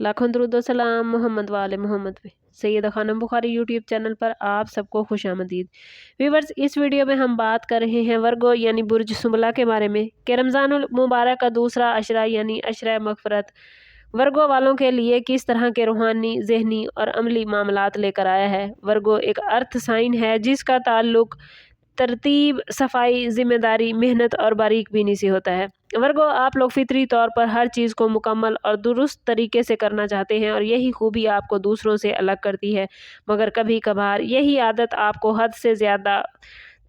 लाखों दरूद व सलाम मोहम्मद वाले मोहम्मद पे। सैयदा खानम बुखारी यूट्यूब चैनल पर आप सबको खुशामदीद। व्यूवर्स, इस वीडियो में हम बात कर रहे हैं वर्गो यानी बुर्ज सुंबला के बारे में कि रमज़ानुल मुबारक का दूसरा अशरा यानी अशरा मगफरत वर्गो वालों के लिए किस तरह के रूहानी, जहनी और अमली मामलात लेकर आया है। वर्गो एक अर्थ साइन है जिसका ताल्लुक तरतीब, सफाई, जिम्मेदारी, मेहनत और बारीक बीनी से होता है। वर्गो, आप लोग फितरी तौर पर हर चीज़ को मुकम्मल और दुरुस्त तरीके से करना चाहते हैं और यही खूबी आपको दूसरों से अलग करती है, मगर कभी कभार यही आदत आपको हद से ज़्यादा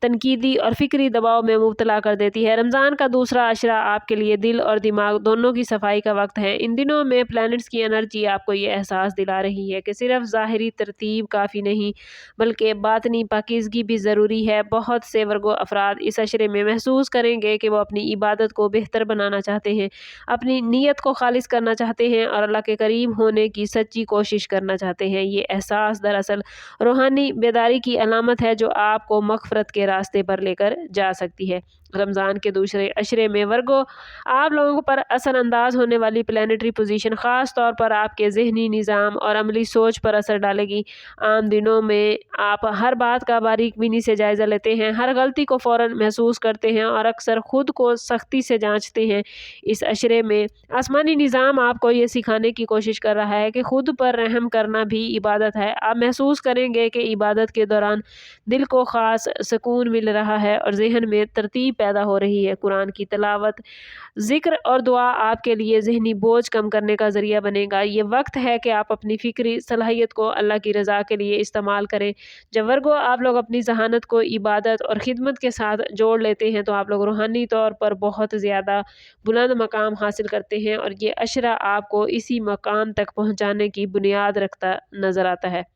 तनकीदी और फ़िक्री दबाव में मुब्तला कर देती है। रमज़ान का दूसरा अशरा आपके लिए दिल और दिमाग दोनों की सफाई का वक्त है। इन दिनों में प्लैनेट्स की एनर्जी आपको ये एहसास दिला रही है कि सिर्फ ज़ाहिरी तरतीब काफ़ी नहीं, बल्कि बातनी पाकीज़गी भी ज़रूरी है। बहुत से वर्गो अफराद इस अशरे में महसूस करेंगे कि वो अपनी इबादत को बेहतर बनाना चाहते हैं, अपनी नीयत को खालिस करना चाहते हैं और अल्लाह के करीब होने की सच्ची कोशिश करना चाहते हैं। ये एहसास दरअसल रूहानी बेदारी की अलामत है जो आपको मग़फ़िरत के रास्ते पर लेकर जा सकती है। रमज़ान के दूसरे अशरे में वर्गो, आप लोगों पर असर अंदाज होने वाली प्लानिटरी पोजीशन ख़ास तौर पर आपके ज़हनी निज़ाम और अमली सोच पर असर डालेगी। आम दिनों में आप हर बात का बारीक बीनी से जायज़ा लेते हैं, हर गलती को फ़ौरन महसूस करते हैं और अक्सर ख़ुद को सख्ती से जांचते हैं। इस अशरे में आसमानी निज़ाम आपको ये सिखाने की कोशिश कर रहा है कि खुद पर रहम करना भी इबादत है। आप महसूस करेंगे कि इबादत के दौरान दिल को ख़ास सुकून मिल रहा है और ज़हन में तरतीब पैदा हो रही है। कुरान की तिलावत, ज़िक्र और दुआ आपके लिए ज़हनी बोझ कम करने का ज़रिया बनेगा। ये वक्त है कि आप अपनी फ़िक्री सलाहियत को अल्लाह की रज़ा के लिए इस्तेमाल करें। जब वर्गो आप लोग अपनी ज़हानत को इबादत और ख़िदमत के साथ जोड़ लेते हैं तो आप लोग रूहानी तौर पर बहुत ज़्यादा बुलंद मकाम हासिल करते हैं और ये अशरा आपको इसी मकाम तक पहुँचाने की बुनियाद रखता नज़र आता है।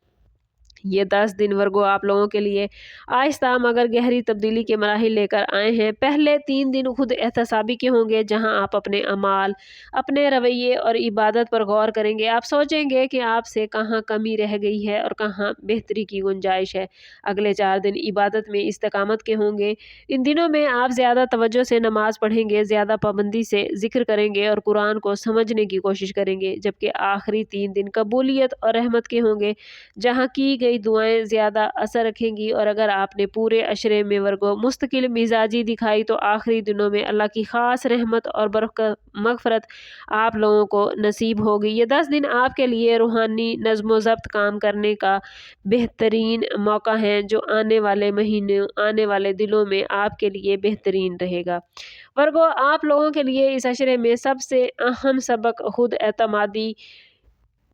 ये 10 दिन वर्गो आप लोगों के लिए आहिस्ता मगर गहरी तब्दीली के मराहिल लेकर आए हैं। पहले 3 दिन खुद एहतसाबी के होंगे जहां आप अपने अमाल, अपने रवैये और इबादत पर गौर करेंगे। आप सोचेंगे कि आपसे कहाँ कमी रह गई है और कहाँ बेहतरी की गुंजाइश है। अगले 4 दिन इबादत में इस्तकामत के होंगे। इन दिनों में आप ज़्यादा तवज्जो से नमाज पढ़ेंगे, ज़्यादा पाबंदी से ज़िक्र करेंगे और कुरान को समझने की कोशिश करेंगे। जबकि आखिरी 3 दिन कबूलियत और रहमत के होंगे जहाँ की गई दुआएं ज़्यादा असर रखेंगी। और अगर आपने पूरे अशरे में वर्गो मुस्तकिल मिजाजी दिखाई तो आखिरी दिनों में अल्लाह की ख़ास रहमत और मग़फ़िरत आप लोगों को नसीब होगी। ये 10 दिन आपके लिए रूहानी नज़्म ज़ब्त काम करने का बेहतरीन मौका है जो आने वाले महीनों, आने वाले दिनों में आपके लिए बेहतरीन रहेगा। वर्गो, आप लोगों के लिए इस अशरे में सबसे अहम सबक खुद एतमादी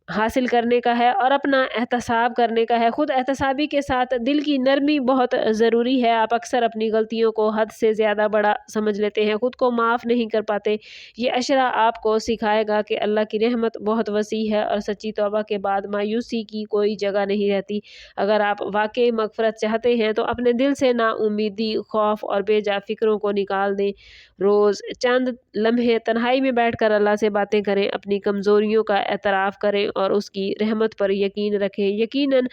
हासिल करने का है और अपना एहतसाब करने का है। खुद एहतसाबी के साथ दिल की नरमी बहुत ज़रूरी है। आप अक्सर अपनी गलतियों को हद से ज़्यादा बड़ा समझ लेते हैं, खुद को माफ़ नहीं कर पाते। ये अशरा आपको सिखाएगा कि अल्लाह की रहमत बहुत वसी है और सच्ची तौबा के बाद मायूसी की कोई जगह नहीं रहती। अगर आप वाकई मग़फ़िरत चाहते हैं तो अपने दिल से नाउमीदी, खौफ और बेजा फ़िक्रों को निकाल दें। रोज़ चंद लम्हे तन्हाई में बैठकर अल्लाह से बातें करें, अपनी कमज़ोरियों का एतराफ़ करें और उसकी रहमत पर यकीन रखें। यकीनन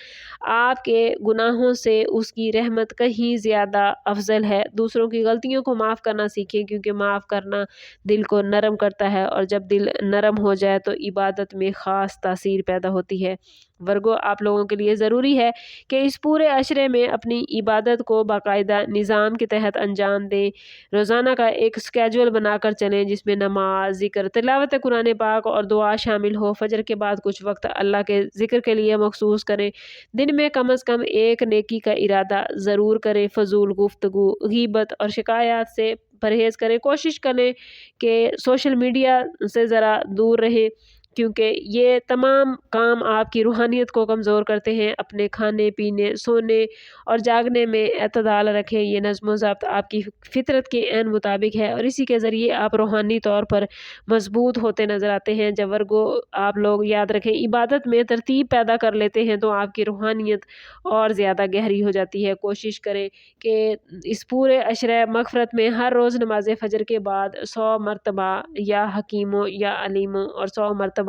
आपके गुनाहों से उसकी रहमत कहीं ज़्यादा अफजल है। दूसरों की गलतियों को माफ़ करना सीखें क्योंकि माफ़ करना दिल को नरम करता है और जब दिल नरम हो जाए तो इबादत में ख़ास तासीर पैदा होती है। वर्गो, आप लोगों के लिए ज़रूरी है कि इस पूरे अशरे में अपनी इबादत को बाकायदा निज़ाम के तहत अंजाम दें। रोज़ाना का एक स्केड्यूल बनाकर चलें जिसमें नमाज, ज़िक्र, तिलावत कुरान पाक और दुआ शामिल हो। फजर के बाद कुछ वक्त अल्लाह के ज़िक्र के लिए मखसूस करें। दिन में कम अज़ कम एक नेकी का इरादा ज़रूर करें। फ़जूल गुफ्तगू, ग़ीबत और शिकायत से परहेज़ करें। कोशिश करें कि सोशल मीडिया से ज़रा दूर रहें क्योंकि ये तमाम काम आपकी रूहानियत को कमज़ोर करते हैं। अपने खाने पीने, सोने और जागने में एतदाल रखें। ये नज़्म ज़ब्त आपकी फ़ितरत के ऐन मुताबिक है और इसी के ज़रिए आप रूहानी तौर पर मज़बूत होते नज़र आते हैं। जब वर्गो आप लोग याद रखें इबादत में तरतीब पैदा कर लेते हैं तो आपकी रूहानियत और ज़्यादा गहरी हो जाती है। कोशिश करें कि इस पूरे अशरा मग़फ़िरत में हर रोज़ नमाज़ फ़जर के बाद 100 मरतबा या हकीमों या अलीमों और 100 मरतबा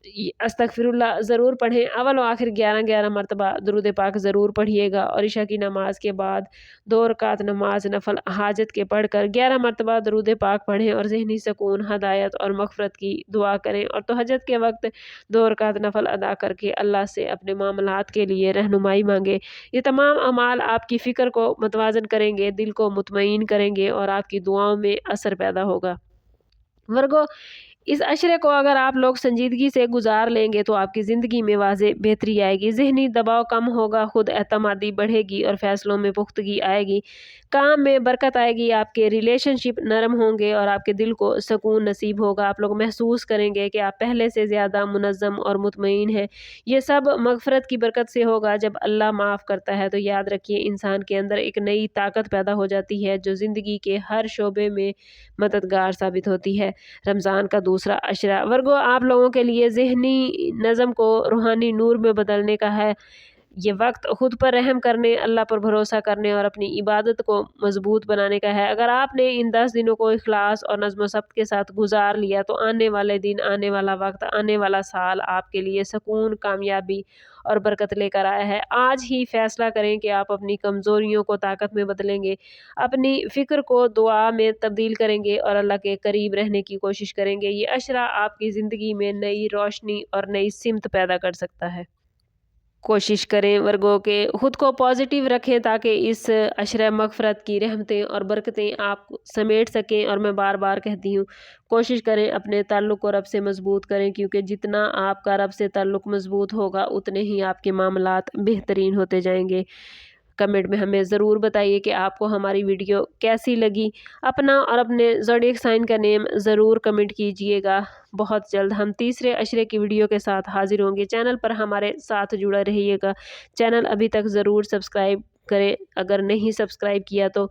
अस्तगफिरुल्लाह ज़रूर पढ़ें। अव्वल व आखिर 11-11 मरतबा दुरूद पाक ज़रूर पढ़िएगा और इशा की नमाज के बाद 2 रकात नमाज नफल हाजत के पढ़कर 11 मरतबा दुरूद पाक पढ़ें और ज़हनी सुकून, हदायत और मग़फ़िरत की दुआ करें। और तहज्जुद के वक्त 2 रकात नफल अदा करके अल्लाह से अपने मामलात के लिए रहनुमाई मांगे। ये तमाम अमाल आपकी फ़िक्र को मतवाज़न करेंगे, दिल को मुतमईन करेंगे और आपकी दुआओं में असर पैदा होगा। वर्गो, इस अशरे को अगर आप लोग संजीदगी से गुजार लेंगे तो आपकी ज़िंदगी में वाज़े बेहतरी आएगी, ज़हनी दबाव कम होगा, खुद एतमादी बढ़ेगी और फैसलों में पुख्तगी आएगी, काम में बरकत आएगी, आपके रिलेशनशिप नरम होंगे और आपके दिल को सुकून नसीब होगा। आप लोग महसूस करेंगे कि आप पहले से ज़्यादा मुनज़्ज़म और मुतमईन हैं। ये सब मग़फ़िरत की बरकत से होगा। जब अल्लाह माफ़ करता है तो याद रखिए इंसान के अंदर एक नई ताकत पैदा हो जाती है जो ज़िंदगी के हर शोबे में मददगार साबित होती है। रमज़ान का दूसरा अशरा वर्गो आप लोगों के लिए ज़हनी नज़म को रूहानी नूर में बदलने का है। ये वक्त खुद पर रहम करने, अल्लाह पर भरोसा करने और अपनी इबादत को मजबूत बनाने का है। अगर आपने इन 10 दिनों को इखलास और नज़्म सब्त के साथ गुजार लिया तो आने वाले दिन, आने वाला वक्त, आने वाला साल आपके लिए सुकून, कामयाबी और बरकत लेकर आया है। आज ही फैसला करें कि आप अपनी कमज़ोरियों को ताकत में बदलेंगे, अपनी फ़िक्र को दुआ में तब्दील करेंगे और अल्लाह के करीब रहने की कोशिश करेंगे। ये अशरा आपकी ज़िंदगी में नई रोशनी और नई सिमत पैदा कर सकता है। कोशिश करें वर्गों के खुद को पॉजिटिव रखें ताकि इस अशरा मग़फ़िरत की रहमतें और बरकतें आप समेट सकें। और मैं बार बार कहती हूँ, कोशिश करें अपने ताल्लुक़ को रब से मज़बूत करें, क्योंकि जितना आपका रब से ताल्लुक़ मज़बूत होगा उतने ही आपके मामलात बेहतरीन होते जाएंगे। कमेंट में हमें ज़रूर बताइए कि आपको हमारी वीडियो कैसी लगी। अपना और अपने ज़ोडिएक साइन का नेम ज़रूर कमेंट कीजिएगा। बहुत जल्द हम तीसरे अशरे की वीडियो के साथ हाजिर होंगे। चैनल पर हमारे साथ जुड़ा रहिएगा। चैनल अभी तक ज़रूर सब्सक्राइब करें अगर नहीं सब्सक्राइब किया तो,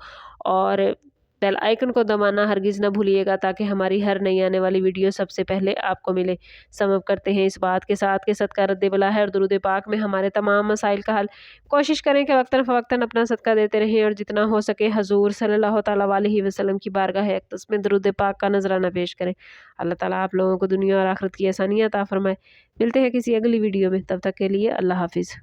और बेल आइकन को दबाना हरगिज़ ना भूलिएगा ताकि हमारी हर नई आने वाली वीडियो सबसे पहले आपको मिले। समझ करते हैं इस बात के साथ कि सदका रद्द बला है और दुरूद पाक में हमारे तमाम मसाइल का हल। कोशिश करें कि वक्तन फ़वक्तन अपना सदका देते रहें और जितना हो सके हजूर सल्लल्लाहु तआला अलैहि वसल्लम की बारगाह अक़दस में दुरूद पाक का नजराना पेश करें। अल्लाह ताला आप लोगों को दुनिया और आखिरत की आसानियाँ अता फरमाए। मिलते हैं किसी अगली वीडियो में, तब तक के लिए अल्लाह हाफिज़।